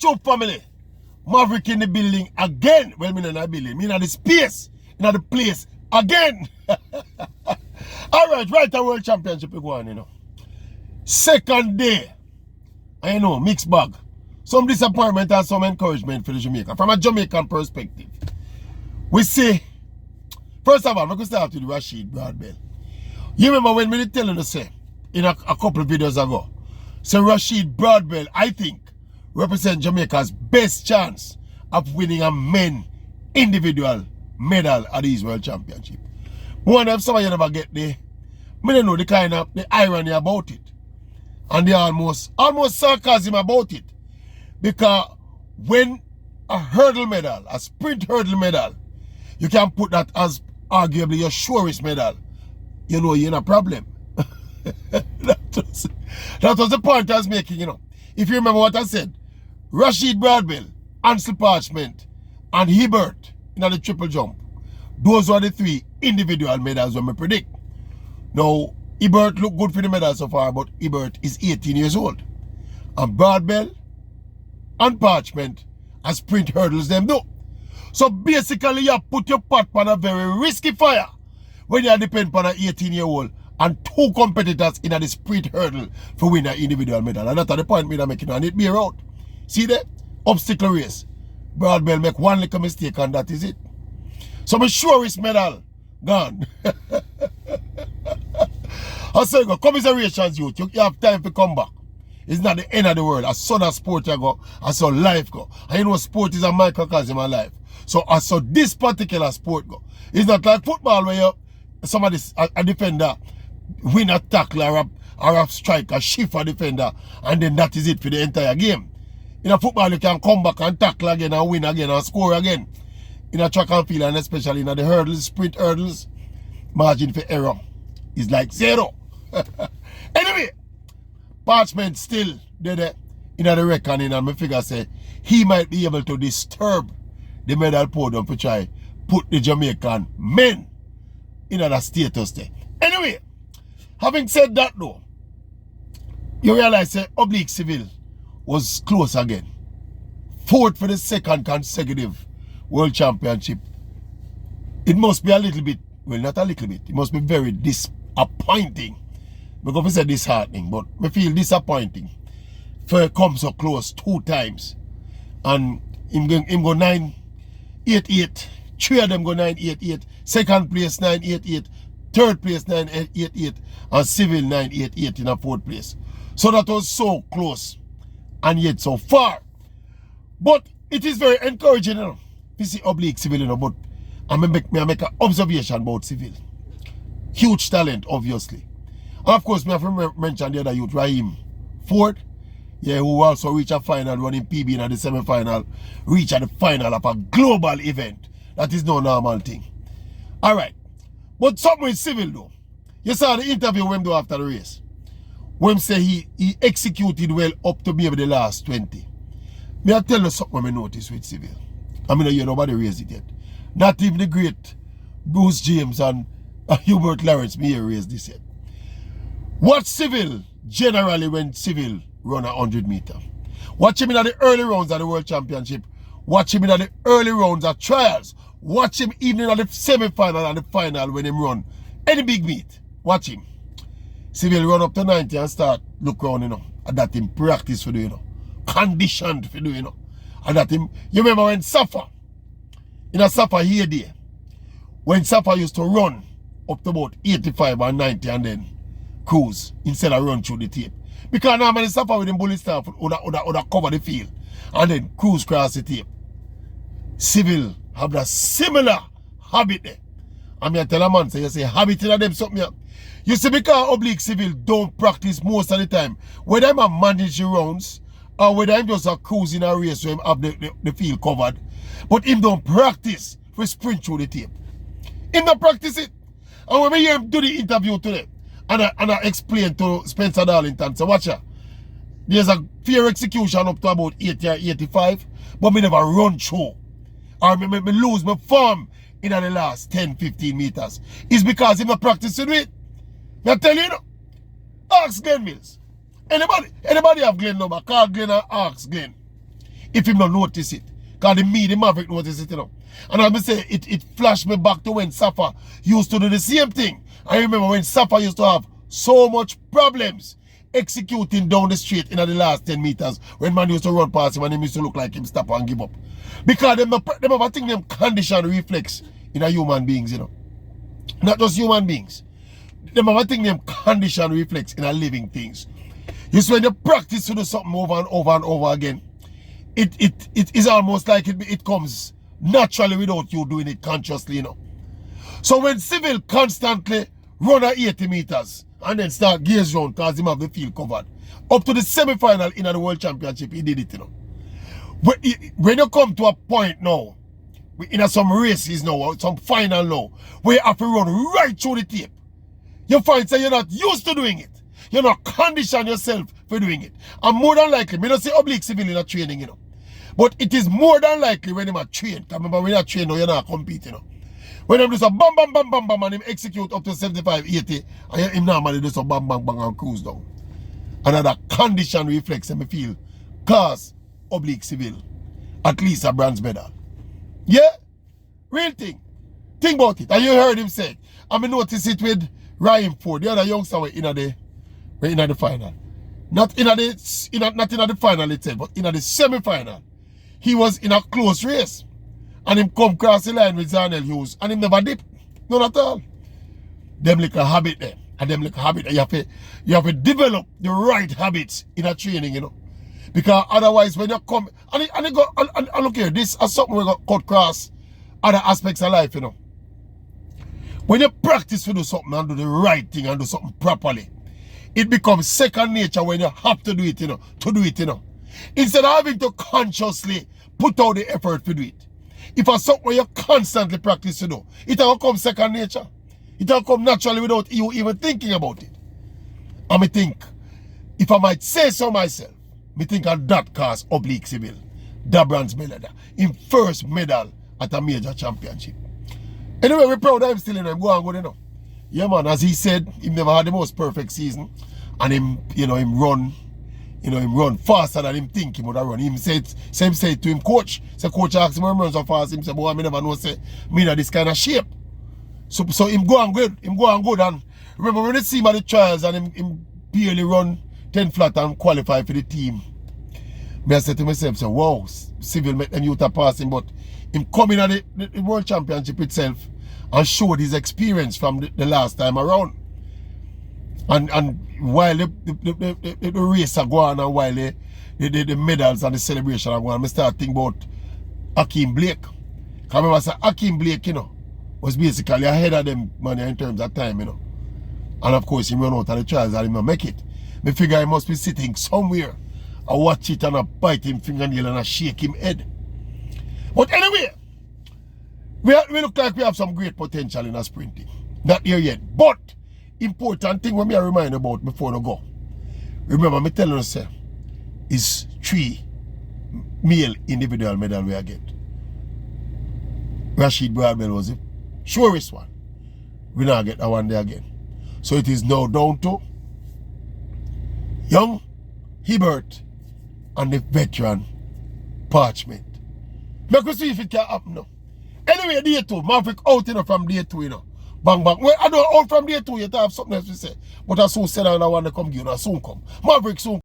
YouTube family. Maverick in the building again. Well, me not in the building. Me in the space. In the place again. Alright, right, the World Championship we go on, you know. Second day. I know, mixed bag. Some disappointment and some encouragement for the Jamaica. From a Jamaican perspective. We see, first of all, we can start with Rashid Broadbell. You remember when we telling you say, in a couple of videos ago, so Rashid Broadbell, I think, represent Jamaica's best chance of winning a men individual medal at these World Championship. One of some of you never get there. I don't know the kind of the irony about it. And the almost sarcasm about it. Because when a hurdle medal, a sprint hurdle medal, you can put that as arguably your surest medal, you know you're in a problem. that was the point I was making, you know. If you remember what I said, Rashid Broadbell, Ansel Parchment, and Hibbert in the triple jump. Those were the three individual medals when we predict. Now, Hibbert looked good for the medal so far, but Hibbert is 18 years old. And Broadbell and Parchment and sprint hurdles them do. So basically, you put your pot on a very risky fire when you depend on an 18-year-old and two competitors in a sprint hurdle for win an individual medal. And that's the point me making, and it bear out. See that? Obstacle race. Broadbell make one little mistake and that is it. So my surest medal gone. I say go, commiserations youth, you have time to come back. It's not the end of the world. As son of sport you go, as so life go. And you know sport is a microcosm of life. So as so this particular sport go. It's not like football where you somebody a defender win a tackle or a strike, a shift a defender, and then that is it for the entire game. In a football you can come back and tackle again and win again and score again. In a track and field and especially in the hurdles, sprint hurdles, margin for error is like 0. Anyway, Parchment still there in the reckoning and my figure say he might be able to disturb the medal podium to try put the Jamaican men in a status there. Anyway, having said that though, you realize that Oblique Seville was close again. 4th for the second consecutive World Championship. It must be a little bit, well not a little bit, it must be very disappointing. Because we said disheartening, but we feel disappointing. For it come so close 2 times. And him go 9-8-8. 3 of them go 9-8-8. Second place 9-8-8. Third place 9-8-8. And Seville 9-8-8 in a 4th place. So that was so close. And yet so far. But it is very encouraging, you know. You see Oblique Seville, you know, but I make an observation about Seville. Huge talent, obviously. And of course, I have to mention the other youth, Raheem Ford, yeah, who also reached a final, running PB in the semi-final, reach at the final of a global event. That is no normal thing. Alright. But something with Seville though. You saw the interview with him do after the race. When him say he executed well up to maybe the last 20. May I tell you something I noticed with Seville? I mean, you nobody raised it yet. Not even the great Bruce James and Hubert Lawrence may raise this yet. Watch Seville generally when Seville run 100 meter. Watch him in the early rounds of the World Championship. Watch him in the early rounds of trials. Watch him even in the semi-final and the final when him run any big meet. Watch him. Seville run up to 90 and start look around, you know. And that him practice for do, you know. Conditioned for do, you know. And that him, you remember when Safa, in a Safa here there, when Safa used to run up to about 85 and 90 and then cruise instead of run through the tape. Because normally Safa with them bullet staff would cover the field and then cruise cross the tape. Seville have that similar habit there. I mean I tell a man, say you say habit in them something. You see because Oblique Seville don't practice most of the time. Whether I'm a manage the rounds or whether I'm just a cruise in a race where him have the field covered. But him don't practice for sprint through the tape. Him don't practice it. And when we hear him do the interview today, and I explain to Spencer Darlington, so watch her. There's a fair execution up to about 80 or 85, but me never run through. Or me lose my form in the last 10-15 meters. It's because him not practicing with it. I tell you, ask Glenn Mills. Anybody have Glenn number? Call Glenn and ask Glenn. if him not notice it. Because the Maverick notice it, you know. And I say, it flashed me back to when Safa used to do the same thing. I remember when Safa used to have so much problems executing down the street in the last 10 meters when man used to run past him and him used to look like him stop and give up. Because them have a thing them condition reflex in a human beings, you know. Not just human beings. Them have a thing them condition reflex in a living things. You see when you practice to do something over and over and over again, it is almost like it comes naturally without you doing it consciously, you know. So when Seville constantly run at 80 meters and then start gaze round because him have the field covered, up to the semi-final in the World Championship, he did it, you know. When you come to a point now, in some races now, some final now, where you have to run right through the tape, you find that you're not used to doing it. You're not conditioned yourself for doing it. And more than likely, I don't say oblique civil in a training, you know. But it is more than likely when you're trained. Because remember, when you're trained now, you're not competing, you know. When him do some bam, bam, bam, bam, bam, and him execute up to 75, 80, and him normally do some bam, bam, bang, and cruise down. Another condition reflex, and me feel, cause oblique civil, at least a bronze medal. Yeah? Real thing. Think about it. And you heard him say, I mean, notice it with Ryan Ford, the other youngster in the final. Not in the final itself, but in the semi-final. He was in a close race. And him come cross the line with Zanel Hughes. And him never dip. None at all. Them little habit there. And them little habit there. You have to develop the right habits in a training, you know. Because otherwise when you come, and look here, this is something we got cut across other aspects of life, you know. When you practice to do something and do the right thing and do something properly, it becomes second nature when you have to do it, you know. Instead of having to consciously put out the effort to do it. If it's something where you constantly practice to do, it will come second nature. It will come naturally without you even thinking about it. And I think, if I might say so myself, I think of that cause oblique civil, the bronze medal, in first medal at a major championship. Anyway, we're proud of him still in him. Go on good, you know. Yeah, man, as he said, he never had the most perfect season. And him, you know, him run faster than him think he would have run. Him said to him, coach. So coach asked him, run so fast. Him said, boy, I never know, say, me in this kind of shape. So him go on good. Him go on good. And remember when you see him at the trials and him barely run 10 flat and qualify for the team. I said to myself, so, wow, Seville make them youth pass him, but him coming at the World Championship itself and showed his experience from the last time around. And while the race are going on and while the medals and the celebration are going on, I start thinking about Hakeem Blake. Because I remember I said Hakeem Blake, you know, was basically ahead of them man in terms of time, you know. And of course he run out of the trials and he don't make it. I figure he must be sitting somewhere. I watch it and I bite him fingernail and I shake him head. But anyway, we look like we have some great potential in our sprinting. Not here yet. But important thing when me I remind about before I go. Remember me telling you say is 3 male individual medal we get. Rashid Broadbell was the surest one. We now get that one there again. So it is now down to young Hibbert and the veteran Parchment. Make us see if it can happen now. Anyway, day 2, Maverick out, you know, from day 2, you know. Bang, bang. Well, I don't out from day 2, you have something else to say. But I soon said I want to come, you know, soon come. Maverick soon